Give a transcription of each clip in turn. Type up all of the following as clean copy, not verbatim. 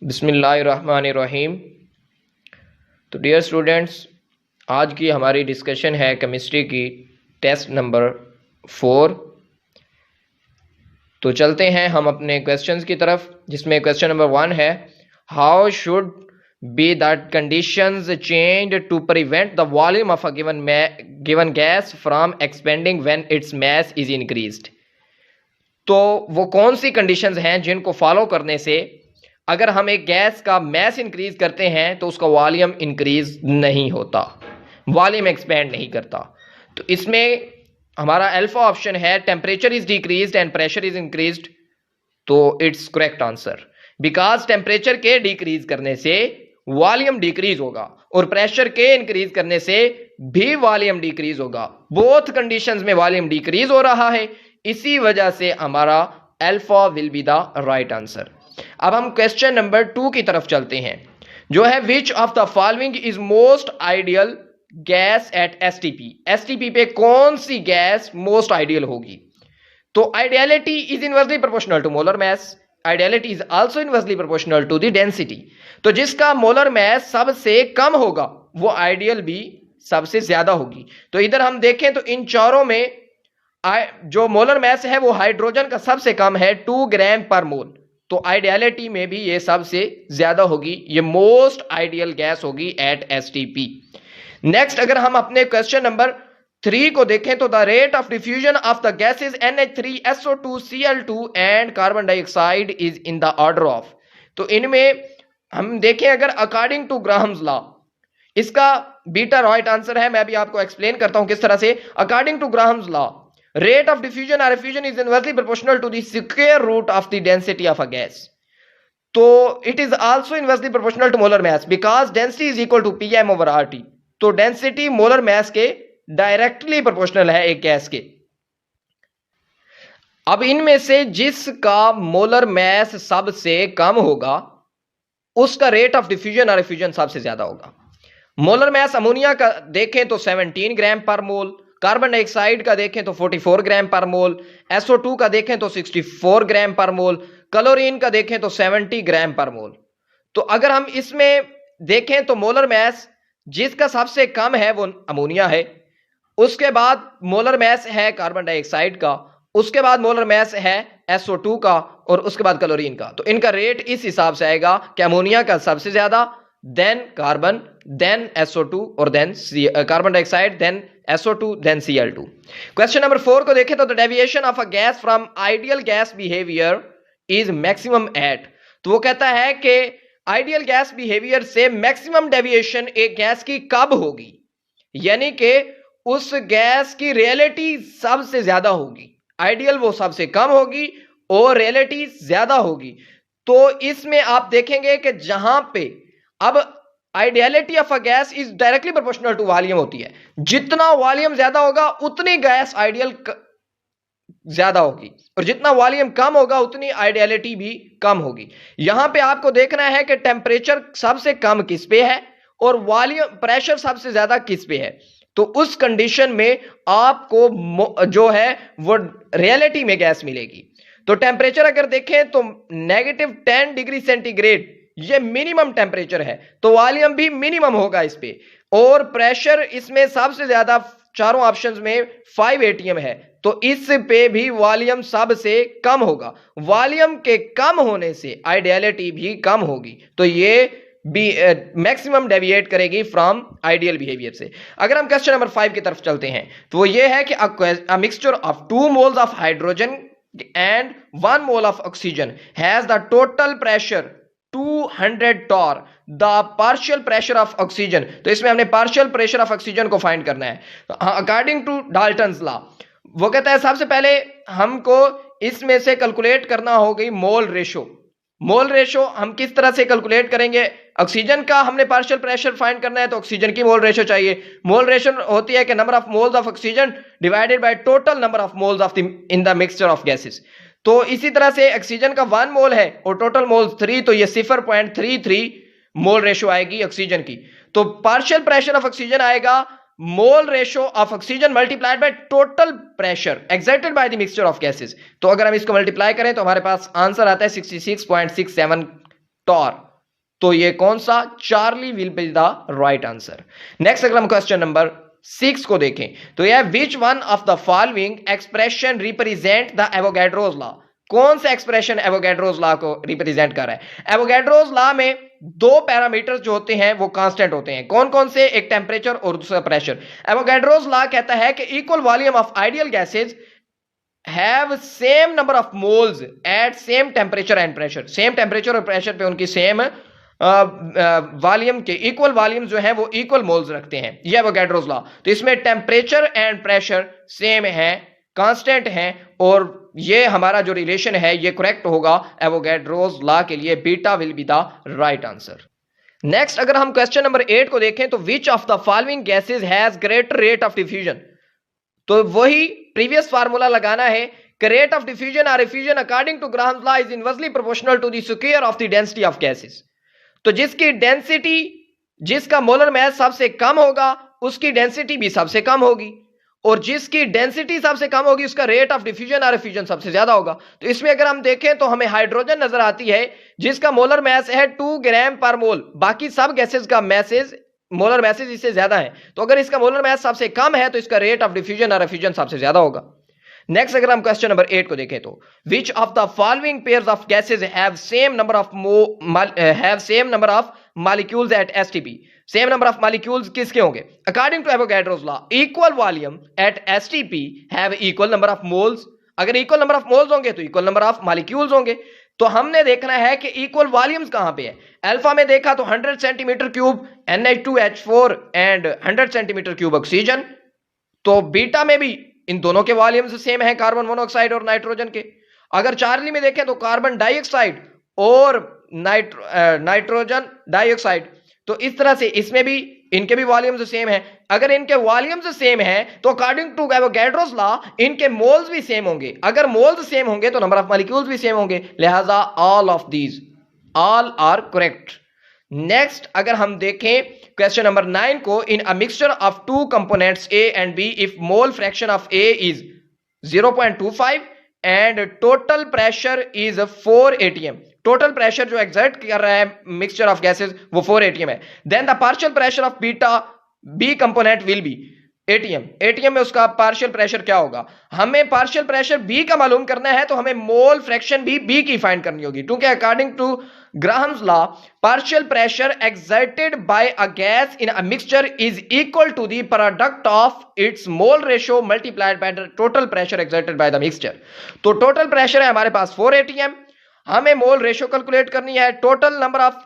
बिस्मिल्लाहिर्रहमानिर्रहीम। तो dear students, आज की हमारी डिस्कशन है केमिस्ट्री की टेस्ट नंबर 4। तो चलते हैं हम अपने क्वेश्चंस की तरफ, जिसमें क्वेश्चन नंबर 1 है, how should be that conditions change to prevent the volume of a given gas from expanding when its mass is increased. तो वो कौन सी कंडीशंस हैं जिनको फॉलो करने से अगर हम एक गैस का मैस इंक्रीज करते हैं तो उसका वॉल्यूम इंक्रीज नहीं होता, वॉल्यूम एक्सपेंड नहीं करता। तो इसमें हमारा अल्फा ऑप्शन है, temperature is decreased and pressure is increased. तो it's correct answer, because temperature के डिक्रीज करने से वॉल्यूम डिक्रीज होगा और प्रेशर के इंक्रीज करने से भी वॉल्यूम डिक्रीज होगा। बोथ कंडीशंस में वॉल्यूम डिक्रीज हो रहा है, इसी वजह से हमारा alpha will be the right answer. अब हम क्वेश्चन नंबर 2 की तरफ चलते हैं, जो है which of the following is most ideal gas at STP. STP पे कौन सी गैस मोस्ट आइडियल होगी? तो ideality is inversely proportional to molar mass, ideality is also inversely proportional to the density. तो जिसका मोलर मास सबसे कम होगा वो आइडियल भी सबसे ज्यादा होगी। तो इधर हम देखें तो इन चारों में जो मोलर मास है वो हाइड्रोजन का सबसे कम है 2 ग्राम पर मोल, तो आइडियलिटी में भी ये सबसे ज्यादा होगी, ये मोस्ट आइडियल गैस होगी एट एसटीपी। नेक्स्ट अगर हम अपने क्वेश्चन नंबर 3 को देखें तो the rate of diffusion of the gases NH3SO2Cl2 and carbon dioxide is in the order of. तो इनमें हम देखें अगर अकॉर्डिंग टू ग्राहम्स लॉ, इसका बीटा राइट आंसर है। मैं अभी आपको एक्सप्लेन करता हूं किस तरह से। According to Graham's law, rate of diffusion or effusion is inversely proportional to the square root of the density of a gas. तो it is also inversely proportional to molar mass because density is equal to Pm over RT. तो density molar mass के directly proportional है एक gas के। अब इनमें से जिसका मोलर मास सबसे कम होगा उसका रेट ऑफ डिफ्यूजन और एफ्यूजन सबसे ज्यादा होगा। मोलर मास अमोनिया का देखें तो 17 ग्राम पर मोल, कार्बन डाइऑक्साइड का देखें तो 44 ग्राम पर मोल, SO2 का देखें तो 64 ग्राम पर मोल, क्लोरीन का देखें तो 70 ग्राम पर मोल। तो अगर हम इसमें देखें तो मोलर मास जिसका सबसे कम है वो अमोनिया है, उसके बाद मोलर मास है कार्बन डाइऑक्साइड का, उसके बाद मोलर मास है SO2 का और उसके बाद क्लोरीन का। तो इनका रेट इस हिसाब से आएगा कि अमोनिया का सबसे ज्यादा, देन कार्बन, देन SO2 और then carbon dioxide, then SO2, then Cl2। Question number 4 को देखें तो the deviation of a gas from ideal gas behaviour is maximum at. तो वो कहता है कि आइडियल गैस बिहेवियर से मैक्सिमम डेविएशन एक गैस की कब होगी, यानी कि उस गैस की रियलिटी सबसे ज्यादा होगी। आइडियल वो सबसे कम होगी और रियलिटी ज्यादा होगी। तो इसमें आप देखेंगे कि जहां पे अब ideality of a gas is directly proportional to volume होती है, जितना वॉल्यूम ज्यादा होगा उतनी गैस आइडियल ज्यादा होगी और जितना वॉल्यूम कम होगा उतनी आइडियलिटी भी कम होगी। यहां पे आपको देखना है कि टेम्परेचर सबसे कम किस पे है और वॉल्यूम प्रेशर सबसे ज्यादा किस पे है। तो उस कंडीशन में आपको जो है वो रियलिटी में गैस मिलेगी। तो टेम्परेचर अगर देखें तो -10 डिग्री सेंटीग्रेड ये मिनिमम टेम्परेचर है, तो वॉल्यूम भी मिनिमम होगा इस पे। और प्रेशर इसमें सबसे ज्यादा चारों ऑप्शंस में 5 atm है, तो इस पे भी वॉल्यूम सबसे कम होगा। वॉल्यूम के कम होने से आइडियलिटी भी कम होगी, तो ये भी मैक्सिमम डेविएट करेगी फ्रॉम आइडियल बिहेवियर से। अगर हम क्वेश्चन नंबर 5 की तरफ चलते हैं तो वो ये है कि अ mixture of 2 moles of hydrogen and 1 mole of oxygen has the total pressure 200 torr, the partial pressure of oxygen. तो इसमें हमने पार्शियल प्रेशर ऑफ ऑक्सीजन को फाइंड करना है। अकॉर्डिंग टू डाल्टन्स लॉ, वो कहता है सबसे पहले हमको इसमें से कैलकुलेट करना होगी मोल रेशो। मोल रेशो हम किस तरह से कैलकुलेट करेंगे? ऑक्सीजन का हमने पार्शियल प्रेशर फाइंड करना है तो ऑक्सीजन की मोल रेशो चाहिए। मोल रेशो होती है कि number of moles of oxygen divided by total number of moles of in the mixture of gases. तो इसी तरह से ऑक्सीजन का 1 मोल है और टोटल मोल 3, तो ये 0.33 मोल रेशो आएगी ऑक्सीजन की। तो पार्शियल प्रेशर ऑफ ऑक्सीजन आएगा mole ratio of oxygen multiplied by total pressure exerted by the mixture of gases. तो अगर हम इसको मल्टीप्लाई करें तो हमारे पास आंसर आता है 66.67 टॉर। तो ये कौन सा? Charlie will be the right answer. Next अगर हम क्वेश्चन नंबर 6 को देखें तो यह which one of the following expression represent the Avogadro's law? कौन सा एक्सप्रेशन एवोगैड्रोस लॉ को रिप्रेजेंट कर रहा है? एवोगैड्रोस लॉ में दो पैरामीटर्स जो होते हैं वो कांस्टेंट होते हैं। कौन कौन से? एक टेम्परेचर और दूसरा प्रेशर। एवोगैड्रोस लॉ कहता है कि equal volume of ideal gases have same number of moles at same temperature and pressure. Same temperature और प्रेशर पे उनकी सेम वॉल्यूम के इक्वल वॉल्यूम जो है वो इक्वल मोल्स रखते हैं। ये एवोगैड्रोस लॉ। तो इसमें टेम्परेचर एंड प्रेशर सेम है, कांस्टेंट है, और ये हमारा जो रिलेशन है ये करेक्ट होगा एवोगैड्रोस लॉ के लिए। Beta will be the right answer. Next अगर हम क्वेश्चन नंबर 8 को देखें तो which of the following gases has greater rate of diffusion? तो वही प्रीवियस फार्मूला लगाना है कि रेट ऑफ डिफ्यूजन और diffusion according to Graham's law is inversely proportional to the square of the density of gases. तो जिसकी density, जिसका molar mass सबसे कम होगा उसकी डेंसिटी भी सबसे कम होगी, और जिसकी डेंसिटी सबसे कम होगी उसका रेट ऑफ डिफ्यूजन और डिफ्यूजन सबसे ज्यादा होगा। तो इसमें अगर हम देखें तो हमें हाइड्रोजन नजर आती है जिसका मोलर मास है 2 ग्राम पर मोल, बाकी सब गैसेस का मैसेज मोलर मैसेज इससे ज्यादा है। तो अगर इसका मोलर मास सबसे कम है तो इसका रेट ऑफ डिफ्यूजन और डिफ्यूजन सबसे ज्यादा होगा। नेक्स्ट अगर हम क्वेश्चन नंबर 8 को देखें तो which of the following pairs of gases have same number of molecules at STP? Same number of molecules किसके होंगे? According to Avogadro's law equal volume at STP have equal number of moles. अगर equal number of moles होंगे तो equal number of molecules होंगे। तो हमने देखना है कि इक्वल वॉल्यूम्स कहां पे है। अल्फा में देखा तो 100 centimetre cube NH2H4 and 100 centimetre cube oxygen. तो बीटा में भी इन दोनों के वॉल्यूम्स सेम है, कार्बन मोनोऑक्साइड और नाइट्रोजन के। अगर चार्ली में देखें तो कार्बन डाइऑक्साइड और नाइट्रोजन डाइऑक्साइड। तो इस तरह से इसमें भी इनके भी वॉल्यूम्स सेम है। अगर इनके वॉल्यूम्स सेम है तो अकॉर्डिंग टू एवोगैड्रोस लॉ इनके मोल्स भी सेम होंगे। अगर मोल्स सेम होंगे तो नंबर ऑफ मॉलिक्यूल्स भी सेम होंगे, लिहाजा all of these all are correct. Next अगर हम देखें क्वेश्चन नंबर 9 को, in a mixture of two components A and B if mole fraction of A is 0.25 and total pressure is 4 atm। Total pressure जो exert कर रहा है mixture of gases वो 4 atm है। Then the partial pressure of beta B component will be atm। atm में उसका partial pressure क्या होगा? हमें पार्शियल प्रेशर B का मालूम करना है तो हमें मोल फ्रैक्शन भी B की फाइंड करनी होगी, क्योंकि according to Graham's law partial pressure exerted by a gas in a mixture is equal to the product of its mole ratio multiplied by the total pressure exerted by the mixture. तो total pressure है हमारे पास 4 atm, हमें mole ratio calculate करनी है। Total number of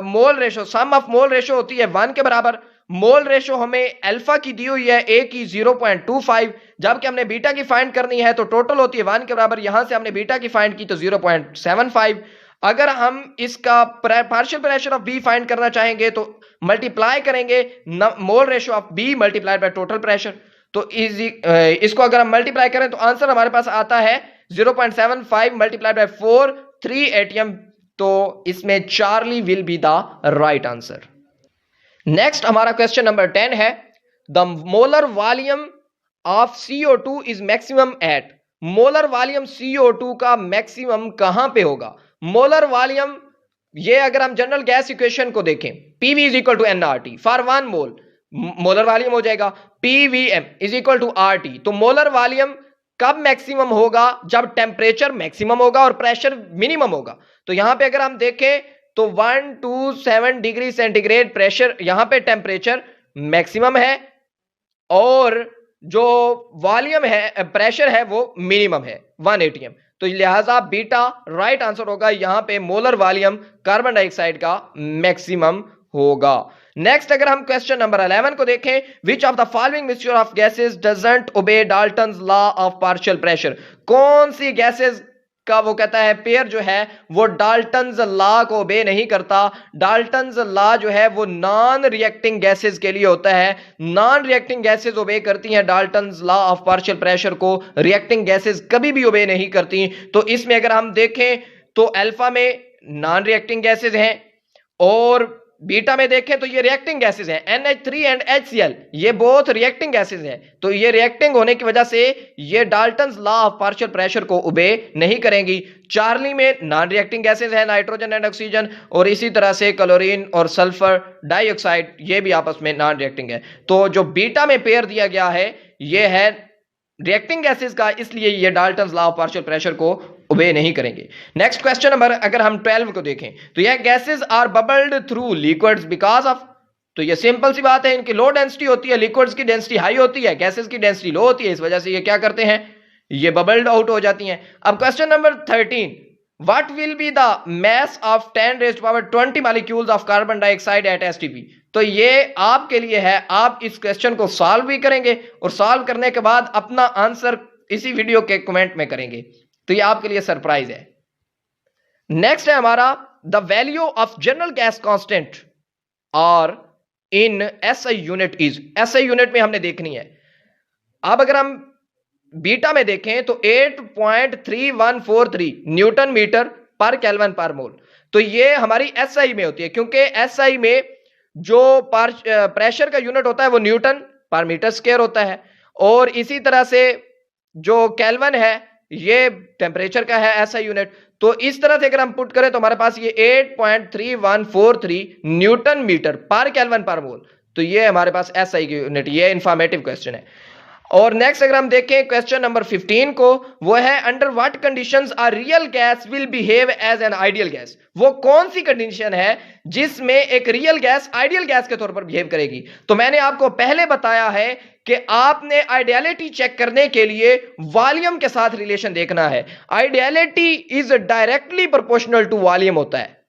mole ratio, sum of mole ratio होती है 1 के बराबर। मोल रेशियो हमें अल्फा की दी हुई है A की 0.25, जबकि हमने बीटा की फाइंड करनी है तो टोटल होती है 1 के बराबर। यहां से हमने बीटा की फाइंड की तो 0.75। अगर हम इसका partial pressure of B find करना चाहेंगे तो मल्टीप्लाई करेंगे mole ratio of B multiplied by total pressure. तो इसको अगर हम मल्टीप्लाई करें तो आंसर हमारे पास आता है 0.75 मल्टीप्लाइड बाय 4, 3 atm। तो इसमें Charlie will be the right answer. Next हमारा क्वेश्चन नंबर 10 है, the molar volume of CO2 is maximum at. Molar volume CO2 का मैक्सिमम कहां पे होगा? मोलर वॉल्यूम, ये अगर हम जनरल गैस इक्वेशन को देखें PV is equal to nRT for 1 mole, molar volume हो जाएगा PVM is equal to RT। तो मोलर वॉल्यूम कब मैक्सिमम होगा? जब टेम्परेचर मैक्सिमम होगा और प्रेशर मिनिमम होगा। तो यहां पे अगर हम देखें तो 127 डिग्री सेंटीग्रेड प्रेशर, यहां पे टेम्परेचर मैक्सिमम है और जो वॉल्यूम है प्रेशर है वो मिनिमम है 1 atm। तो लिहाजा बीटा राइट आंसर होगा। यहां पे मोलर वॉल्यूम कार्बन डाइऑक्साइड का मैक्सिमम होगा। नेक्स्ट अगर हम क्वेश्चन नंबर 11 को देखें, which of the following mixture of gases doesn't obey Dalton's law of partial pressure? कौन सी गैसेस का वो कहता है पेयर जो है वो डाल्टन्स लॉ को ओबे नहीं करता? डाल्टन्स लॉ जो है वो नॉन रिएक्टिंग गैसेस के लिए होता है। नॉन रिएक्टिंग गैसेस ओबे करती हैं Dalton's law of partial pressure को, रिएक्टिंग गैसेस कभी भी ओबे नहीं करती। तो इसमें अगर हम देखें तो अल्फा में नॉन रिएक्टिंग गैसेस हैं और बीटा में देखें तो ये रिएक्टिंग गैसेस हैं, NH3 एंड HCl, ये बोथ रिएक्टिंग गैसेस हैं। तो ये रिएक्टिंग होने की वजह से ये Dalton's law of partial pressure को ओबे नहीं करेंगी। चार्ली में नॉन रिएक्टिंग गैसेस हैं, नाइट्रोजन एंड ऑक्सीजन, और इसी तरह से क्लोरीन और सल्फर डाइऑक्साइड, ये भी आपस में नॉन रिएक्टिंग है। तो जो बीटा में पेयर दिया गया है ये है रिएक्टिंग गैसेस का, इसलिए ये Dalton's law of partial pressure को ओबे नहीं करेंगे। नेक्स्ट क्वेश्चन नंबर अगर हम 12 को देखें तो यह gases are bubbled through liquids because of, तो ये सिंपल सी बात है, इनकी लो डेंसिटी होती है, लिक्विड्स की डेंसिटी हाई होती है, गैसेस की डेंसिटी लो होती है, इस वजह से ये क्या करते हैं, ये बबल्ड आउट हो जाती हैं। अब question number 13, what will be the mass of 10⁻20 molecules of carbon dioxide eight STP। तो ये आपके लिए है, आप इस क्वेश्चन को सॉल्व भी करेंगे और सॉल्व करने के बाद अपना आंसर इसी वीडियो के कमेंट में करेंगे, तो ये आपके लिए सरप्राइज है। नेक्स्ट है हमारा the value of general gas constant और इन SI unit is, SI unit में हमने देखनी है। अब अगर हम बीटा में देखें तो 8.3143 न्यूटन मीटर पर केल्विन पर मोल, तो ये हमारी SI में होती है, क्योंकि SI में जो प्रेशर का यूनिट होता है वो न्यूटन पर मीटर स्क्वायर होता है, और इसी तरह से जो केल्विन है ये टेम्परेचर का है SI यूनिट। तो इस तरह से अगर हम पुट करें तो हमारे पास ये 8.3143 न्यूटन मीटर पर केल्विन पर मोल, तो ये हमारे पास SI की यूनिट, ये इंफॉर्मेटिव क्वेश्चन है। और नेक्स्ट अगर हम देखें क्वेश्चन नंबर 15 को, वो है under what conditions are real gas will behave as an ideal gas. वो कौन सी कंडीशन है जिसमें एक रियल गैस आइडियल गैस के तौर पर बिहेव करेगी। तो मैंने आपको पहले बताया है कि आपने आइडियलिटी चेक करने के लिए वॉल्यूम के साथ रिलेशन देखना है। Ideality is directly proportional to volume होता है,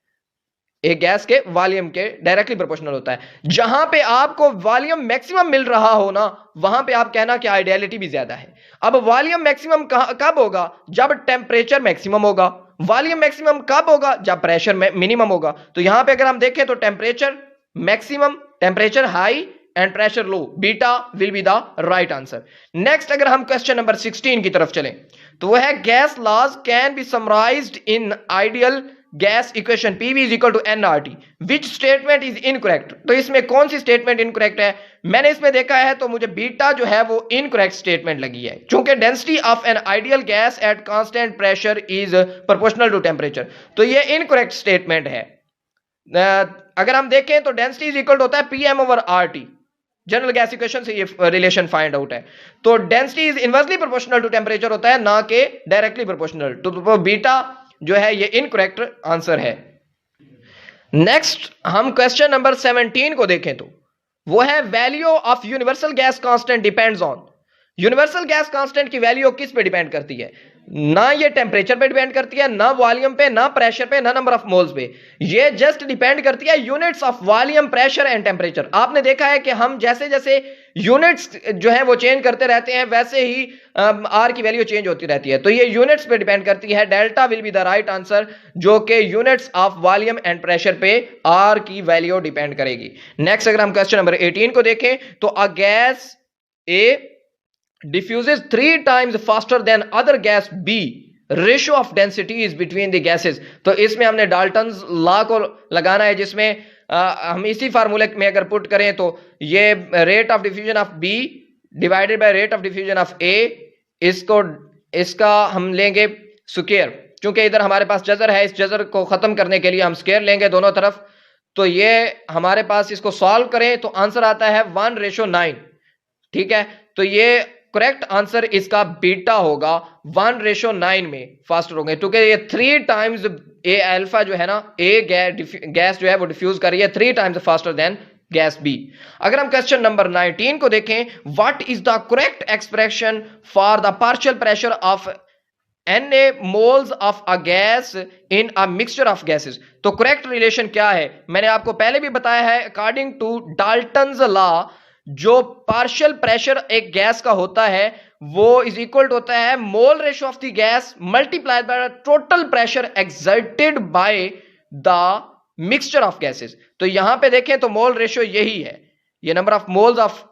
एक गैस के वॉल्यूम के डायरेक्टली प्रोपोर्शनल होता है। जहां पे आपको वॉल्यूम मैक्सिमम मिल रहा हो ना, वहां पे आप कहना कि आइडियलिटी भी ज्यादा है। अब वॉल्यूम मैक्सिमम कब होगा, जब टेम्परेचर मैक्सिमम होगा। वॉल्यूम मैक्सिमम कब होगा, जब प्रेशर मिनिमम होगा। तो यहां पे अगर हम देखें तो temperature maximum, temperature high and pressure low, beta will be the right answer. Next अगर हम क्वेश्चन नंबर 16 की तरफ चलें तो वह है gas laws can be summarised in ideal gas equation PV is equal to nRT, which statement is incorrect। तो इसमें कौन सी स्टेटमेंट इनकरेक्ट है, मैंने इसमें देखा है तो मुझे बीटा जो है वो इनकरेक्ट स्टेटमेंट लगी है, क्योंकि density of an ideal gas at constant pressure is proportional to temperature, तो ये इनकरेक्ट स्टेटमेंट है। अगर हम देखें तो डेंसिटी इज इक्वल होता है PM/RT, जनरल गैस इक्वेशन से ये रिलेशन फाइंड आउट है। तो density is inversely proportional to temperature होता है, ना कि डायरेक्टली प्रोपोर्शनल। तो बीटा जो है ये इनकरेक्ट आंसर है। नेक्स्ट हम क्वेश्चन नंबर 17 को देखें तो वो है value of universal gas constant depends on. Universal gas constant की वैल्यू किस पे डिपेंड करती है, ना ये टेम्परेचर पे डिपेंड करती है, ना वॉल्यूम पे, ना प्रेशर पे, ना नंबर ऑफ मोल्स पे, ये जस्ट डिपेंड करती है units of volume, pressure and temperature. आपने देखा है कि हम जैसे जैसे यूनिट्स जो है वो चेंज करते रहते हैं वैसे ही आर की वैल्यू चेंज होती रहती है, तो ये यूनिट्स पे डिपेंड करती है। Delta will be the right answer, जो कि units of volume and pressure पे आर की वैल्यू डिपेंड करेगी। नेक्स्ट अगर हम क्वेश्चन नंबर 18 को देखें तो a gas A diffuses 3 times faster than other gas B, ratio of density is between the gases। तो इसमें हमने डाल्टन्स लॉ को लगाना है, जिसमें हम इसी फार्मूले में अगर पुट करें तो ये rate of diffusion of B divided by rate of diffusion of A, इसका हम लेंगे स्क्वायर, क्योंकि इधर हमारे पास जजर है, इस जजर को खत्म करने के लिए हम स्क्वायर लेंगे दोनों तरफ। तो ये हमारे पास, इसको सॉल्व करें तो आंसर आता है 1:9। ठीक है, तो ये करेक्ट आंसर इसका बीटा होगा, 1:9 में फास्टर होंगे, क्योंकि ये 3 टाइम्स ए अल्फा जो है ना, ए गैस जो है वो डिफ्यूज कर रही है 3 times faster than gas B. अगर हम क्वेश्चन नंबर 19 को देखें, what is the correct expression for the partial pressure of Na moles of a gas in a mixture of gases। तो करेक्ट रिलेशन क्या है, मैंने आपको पहले भी बताया है, अकॉर्डिंग टू डाल्टन्स लॉ जो पार्शियल प्रेशर एक गैस का होता है वो इज इक्वल टू होता है mole ratio of the gas multiplied by total pressure exerted by the mixture of gases. तो यहां पे देखें तो मोल रेशियो यही है, ये number of moles of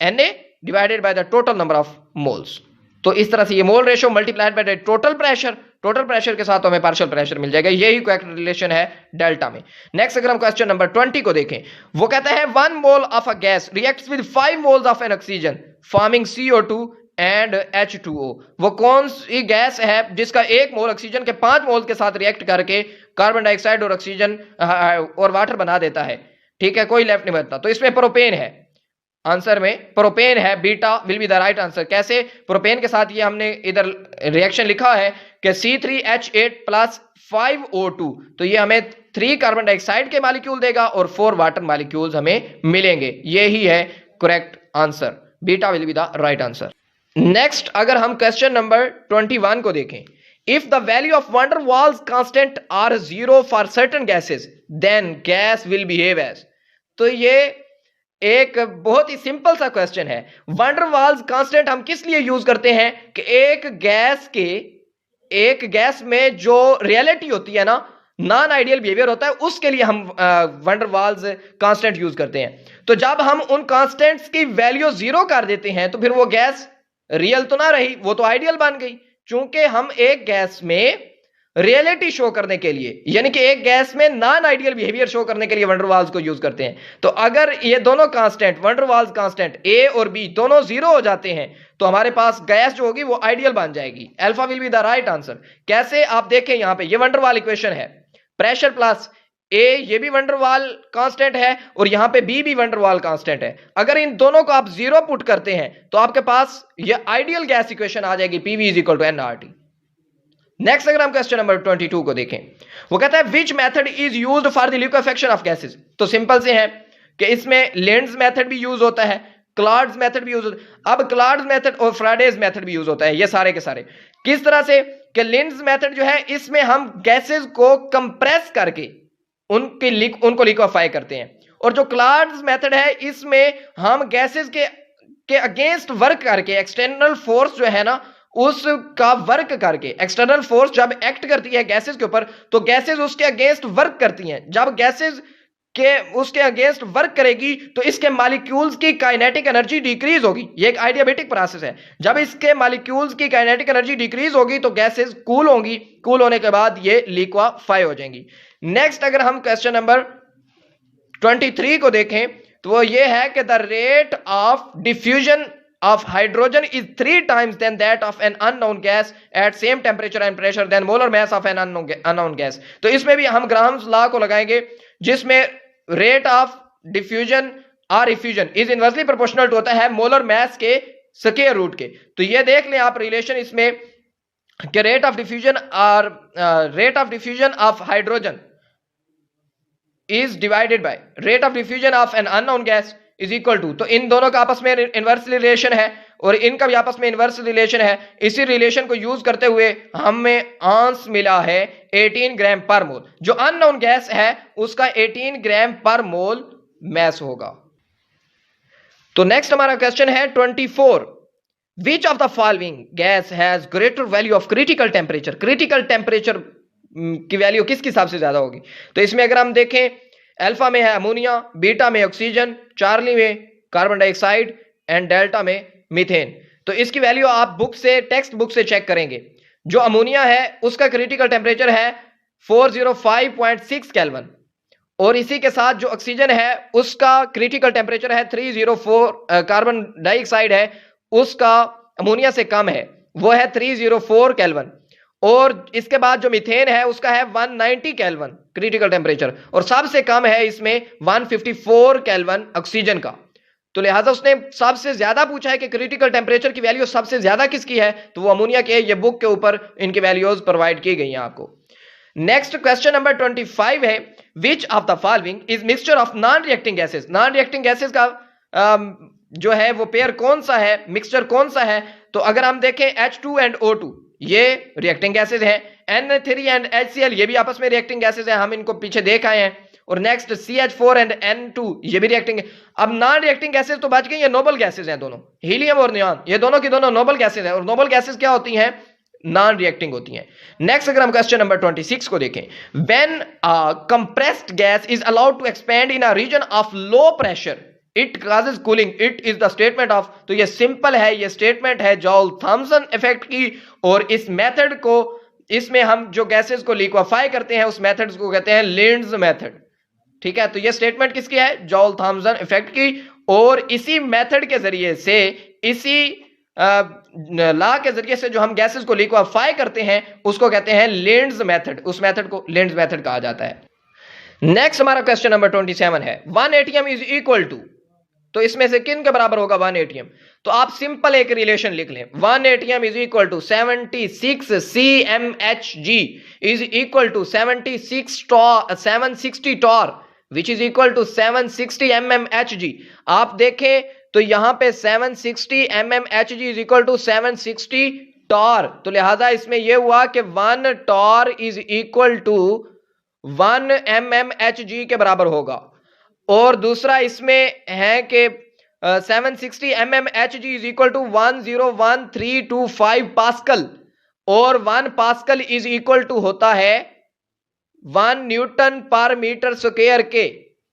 Na divided by the total number of moles. तो इस तरह से ये मोल ratio multiplied by the total pressure total pressure के साथ तो हमें पार्शियल प्रेशर मिल जाएगा। यही करेक्ट रिलेशन है डेल्टा में। नेक्स्ट अगर हम क्वेश्चन नंबर 20 को देखें, वो कहता है 1 mole of a gas reacts with 5 moles of N oxygen forming CO2 and H2O। वो कौन सी गैस है जिसका 1 मोल ऑक्सीजन के 5 मोल के साथ रिएक्ट करके कार्बन डाइऑक्साइड और ऑक्सीजन और वाटर बना देता है। ठीक है, कोई लेफ्ट नहीं बचता। तो इसमें प्रोपेन है, आंसर में प्रोपेन है, beta will be the right answer. कैसे? प्रोपेन के साथ ये हमने इधर रिएक्शन लिखा है कि C3H8 प्लस 5O2, तो ये हमें 3 कार्बन डाइऑक्साइड के मॉलिक्यूल देगा और 4 वाटर मॉलिक्यूल्स हमें मिलेंगे। यही है correct answer, beta will be the right answer. Next अगर हम क्वेश्चन नंबर 21 को देखें, if the value of van der Waals constant are 0 for certain gases then gas will behave as. तो ये एक बहुत ही सिंपल सा क्वेश्चन है। वंडर वाल्स कांस्टेंट हम किस लिए यूज करते हैं कि एक गैस में जो रियलिटी होती है ना, नॉन आइडियल बिहेवियर होता है, उसके लिए हम वंडर वाल्स कांस्टेंट यूज करते हैं। तो जब हम उन कांस्टेंट्स की वैल्यू 0 कर देते हैं तो फिर वो गैस रियल तो ना रही, वो तो आइडियल बन गई। चूंकि हम एक गैस में रियलिटी शो करने के लिए, यानी कि एक गैस में नॉन आइडियल बिहेवियर शो करने के लिए वंडर वाल्स को यूज करते हैं। तो अगर ये दोनों constant van der Waals constant A और B दोनों 0 हो जाते हैं तो हमारे पास गैस जो होगी वो आइडियल बन जाएगी। Alpha will be the right answer. कैसे? आप देखें यहां पे ये वंडर वाल इक्वेशन है, प्रेशर प्लस A ये भी वंडर वाल कांस्टेंट है और यहां पे B भी वंडर वाल कांस्टेंट है। अगर इन दोनों को आप 0 पुट करते हैं तो आपके पास ये आइडियल गैस इक्वेशन आ जाएगी, PV = nRT। नेक्स्ट अगर हम क्वेश्चन नंबर 22 को देखें, वो कहता है which method is used for the liquefaction of gases. तो सिंपल से है कि इसमें लेंड्स मेथड भी यूज होता है, क्लार्ड्स मेथड भी यूज होता है। अब क्लार्ड्स मेथड और फ्राडेज मेथड भी यूज होता है। ये सारे के सारे किस तरह से कि लेंड्स मेथड जो है इसमें हम गैसेस को कंप्रेस करके उनको लिक्विफाई करते हैं, और जो क्लार्ड्स मेथड है इसमें हम गैसेस के अगेंस्ट वर्क करके, एक्सटर्नल फोर्स जो है ना उसका वर्क करके, एक्सटर्नल फोर्स जब एक्ट करती है गैसेस के ऊपर तो गैसेस उसके अगेंस्ट वर्क करती हैं। जब गैसेस के उसके अगेंस्ट वर्क करेगी तो इसके मॉलिक्यूल्स की काइनेटिक एनर्जी डिक्रीज होगी। ये एक आइडियाबैटिक प्रोसेस है। जब इसके मॉलिक्यूल्स की काइनेटिक एनर्जी डिक्रीज होगी तो गैसेस कूल होंगी, कूल होने के बाद ये लिक्विफाई हो जाएंगी। नेक्स्ट अगर हम क्वेश्चन नंबर 23 को देखें तो वो ये है कि the rate of diffusion of hydrogen is 3 times than that of an unknown gas at same temperature and pressure than molar mass of an unknown gas। तो इसमें भी हम ग्राम्स लॉ को लगाएंगे जिसमें रेट ऑफ डिफ्यूजन और effusion is inversely proportional to होता है मोलर मास के स्क्वायर रूट के। तो ये देख लें आप रिलेशन इसमें कि rate of diffusion of hydrogen is divided by rate of diffusion of an unknown gas is equal to, तो इन दोनों का आपस में इनवर्स रिलेशन है और इनका भी आपस में इनवर्स रिलेशन है। इसी रिलेशन को यूज करते हुए हमें आंसर मिला है 18 ग्राम पर मोल। जो अननोन गैस है उसका 18 ग्राम पर मोल मैस होगा। तो नेक्स्ट हमारा क्वेश्चन है 24, विच of the following gas has greater value of critical temperature. Critical temperature की वैल्यू किसके हिसाब से ज्यादा होगी? तो इसमें अगर हम देखें, अल्फा में है अमोनिया, बीटा में ऑक्सीजन, चार्ली में कार्बन डाइऑक्साइड एंड डेल्टा में मीथेन। तो इसकी वैल्यू आप बुक से, टेक्स्ट बुक से चेक करेंगे। जो अमोनिया है उसका क्रिटिकल टेम्परेचर है 405.6 केल्विन और इसी के साथ जो ऑक्सीजन है उसका क्रिटिकल टेम्परेचर है 304, कार्बन डाइऑक्साइड है उसका अमोनिया से कम है, वो है 304 केल्विन, और इसके बाद जो मीथेन है उसका है 190 केल्विन क्रिटिकल टेम्परेचर और सबसे कम है इसमें 154 केल्विन ऑक्सीजन का। तो लिहाजा उसने सबसे ज्यादा पूछा है कि क्रिटिकल टेम्परेचर की वैल्यू सबसे ज्यादा किसकी है, तो वो अमोनिया की है। ये बुक के ऊपर इनकी वैल्यूज प्रोवाइड की गई हैं आपको। नेक्स्ट क्वेश्चन नंबर 25 है, which of the following is mixture of non reacting gases. Non reacting gases का जो है वो पेयर कौन सा है, मिक्सचर कौन सा है? तो अगर हम देखें H2 एंड O2 ये रिएक्टिंग गैसेज हैं, N3 एंड HCl ये भी आपस में रिएक्टिंग गैसेज हैं, हम इनको पीछे देख आए हैं, और नेक्स्ट CH4 एंड N2 ये भी रिएक्टिंग है। अब नॉन रिएक्टिंग गैसेज तो बच गई, ये नोबल गैसेज हैं दोनों, हीलियम और नियॉन, ये दोनों की दोनों नोबल गैसेज हैं और नोबल गैसेज क्या होती हैं? नॉन रिएक्टिंग होती हैं। नेक्स्ट अगर हम क्वेश्चन नंबर 26 को देखें, when a compressed gas is allowed to expand in a region of low pressure it causes cooling, it is the statement of. तो ये सिंपल है, ये स्टेटमेंट है जॉल थॉमसन इफेक्ट की, और इस मेथड को इसमें हम जो गैसेस को लिक्विफाई करते हैं उस मेथड को कहते हैं लिंड्स मेथड। ठीक है, तो ये स्टेटमेंट किसकी है? जॉल थॉम्सन इफेक्ट की। और इसी मेथड के जरिए से, इसी लॉ के जरिए से जो हम गैसेस को लिक्विफाई करते हैं उसको कहते हैं लिंड्स मेथड। उस मेथड को लिंड्स मेथड कहा जाता है। नेक्स्ट हमारा क्वेश्चन नंबर 27 है 1 ATM इज इक्वल टू, तो इसमें से किन के बराबर होगा 1 ATM? तो आप सिंपल एक रिलेशन लिख लें, 1 ATM is equal to 76 CMHG is equal to 760 torr which is equal to 760 mmHg। आप देखें तो यहां पे 760 mmHg is equal to 760 torr, तो लिहाजा इसमें यह हुआ कि 1 torr is equal to 1 mmHg के बराबर होगा। और दूसरा इसमें है कि 760 mmHg is equal to 101325 pascal, और 1 पास्कल इज इक्वल टू होता है 1 न्यूटन पर मीटर स्क्वायर के।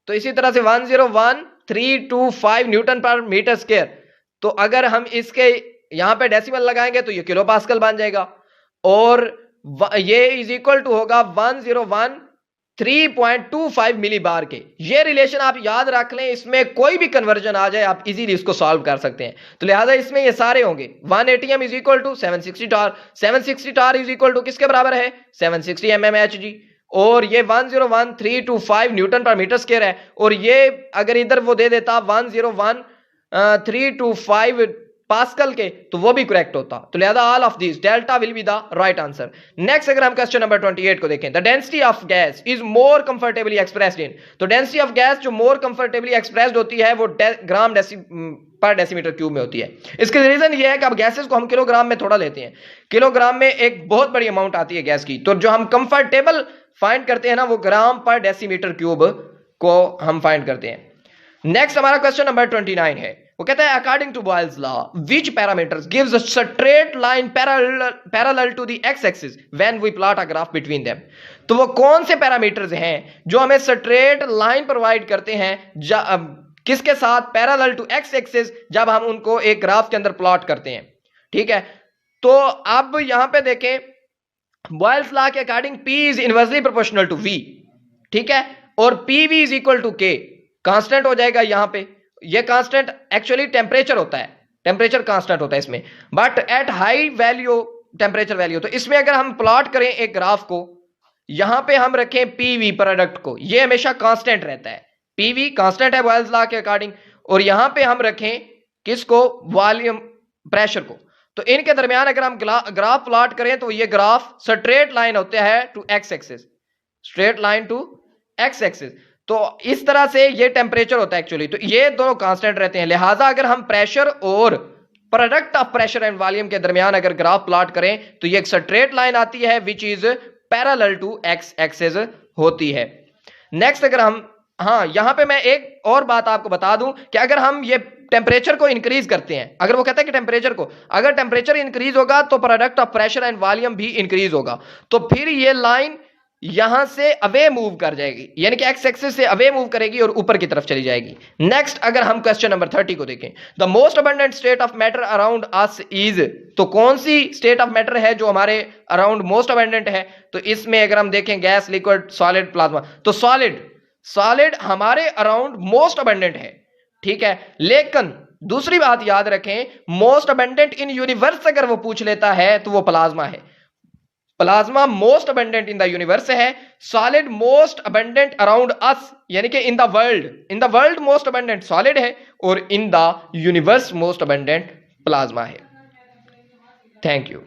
तो इसी तरह से 101325 न्यूटन पर मीटर स्क्वायर, तो अगर हम इसके यहां पे डेसिमल लगाएंगे तो ये किलो पास्कल बन जाएगा, और ये इज इक्वल टू होगा 1013.25 मिली बार के। ये रिलेशन आप याद रख लें, इसमें कोई भी कन्वर्जन आ जाए आप इजीली इसको सॉल्व कर सकते हैं। तो लिहाजा इसमें ये सारे होंगे 1 ATM is equal to 760 torr, 760 torr is equal to किसके बराबर है? 760 mmHg, और ये 101325 न्यूटन पर मीटर स्क्वायर है, और ये अगर इधर वो दे देता 101325 पास्कल के तो वो भी करेक्ट होता। तो लिहाजा all of this delta will be the right answer. Next अगर हम क्वेश्चन नंबर 28 को देखें, the density of gas is more comfortably expressed in, तो डेंसिटी ऑफ गैस जो मोर कंफर्टेबली एक्सप्रेस्ड होती है वो ग्राम पर डेसीमीटर क्यूब में होती है। इसका रीजन ये है कि अब गैसेस को हम किलोग्राम में थोड़ा लेते हैं, किलोग्राम में एक बहुत बड़ी अमाउंट आती है गैस की, तो जो हम कंफर्टेबल फाइंड करते हैं ना वो ग्राम पर डेसीमीटर क्यूब को हम फाइंड करते हैं। नेक्स्ट हमारा क्वेश्चन नंबर 29 है, वो कहता है according to Boyle's law which parameters gives a straight line parallel to the x axis when we plot a graph between them. तो वो कौन से पैरामीटर्स हैं जो हमें स्ट्रेट लाइन प्रोवाइड करते हैं किसके साथ? पैरेलल टू एक्स एक्सिस, जब हम उनको एक ग्राफ के अंदर प्लॉट करते हैं। ठीक है, तो अब यहां पे देखें बॉयल्स लॉ के according P is inversely proportional to V। ठीक है, और PV is equal to K, constant हो जाएगा यहां पे। ये कांस्टेंट एक्चुअली टेम्परेचर होता है, टेम्परेचर कांस्टेंट होता है इसमें, but at high value temperature value. तो इसमें अगर हम प्लॉट करें एक ग्राफ को, यहां पे हम रखें PV प्रोडक्ट को, ये हमेशा कांस्टेंट रहता है, PV कांस्टेंट है बॉयल्स लॉ के अकॉर्डिंग, और यहां पे हम रखें किसको? वॉल्यूम प्रेशर को। तो इनके दरमियान अगर हम ग्राफ प्लॉट करें तो ये ग्राफ स्ट्रेट लाइन होता है to x axis, straight line to x axis. तो इस तरह से ये टेम्परेचर होता है एक्चुअली, तो ये दोनों कांस्टेंट रहते हैं। लिहाजा अगर हम प्रेशर और product of pressure and volume के दरमियान अगर ग्राफ प्लॉट करें तो ये एक स्ट्रेट लाइन आती है which is parallel to x axis होती है। नेक्स्ट अगर हम, हाँ यहां पे मैं एक और बात आपको बता दूं कि अगर हम ये टेम्परेचर को इंक्रीज करते हैं, अगर वो कहता है कि टेम्परेचर को, अगर टेम्परेचर इंक्रीज होगा तो product of pressure and volume भी इंक्रीज होगा, तो फिर ये लाइन यहां से अवे मूव कर जाएगी, यानी कि एक्स एक्सिस से अवे मूव करेगी और ऊपर की तरफ चली जाएगी। नेक्स्ट अगर हम क्वेश्चन नंबर 30 को देखें, the most abundant state of matter around us is, तो कौन सी स्टेट ऑफ मैटर है जो हमारे अराउंड मोस्ट अबंडेंट है? तो इसमें अगर हम देखें गैस, लिक्विड, सॉलिड, प्लाज्मा, तो सॉलिड हमारे अराउंड मोस्ट अबंडेंट है। ठीक है, लेकिन दूसरी बात याद रखें, मोस्ट अबंडेंट इन यूनिवर्स अगर वो पूछ लेता है तो वो प्लाज्मा है। Plasma most abundant in the universe है, solid most abundant around us, यानी कि in the world most abundant solid है, और in the universe most abundant plasma है। Thank you.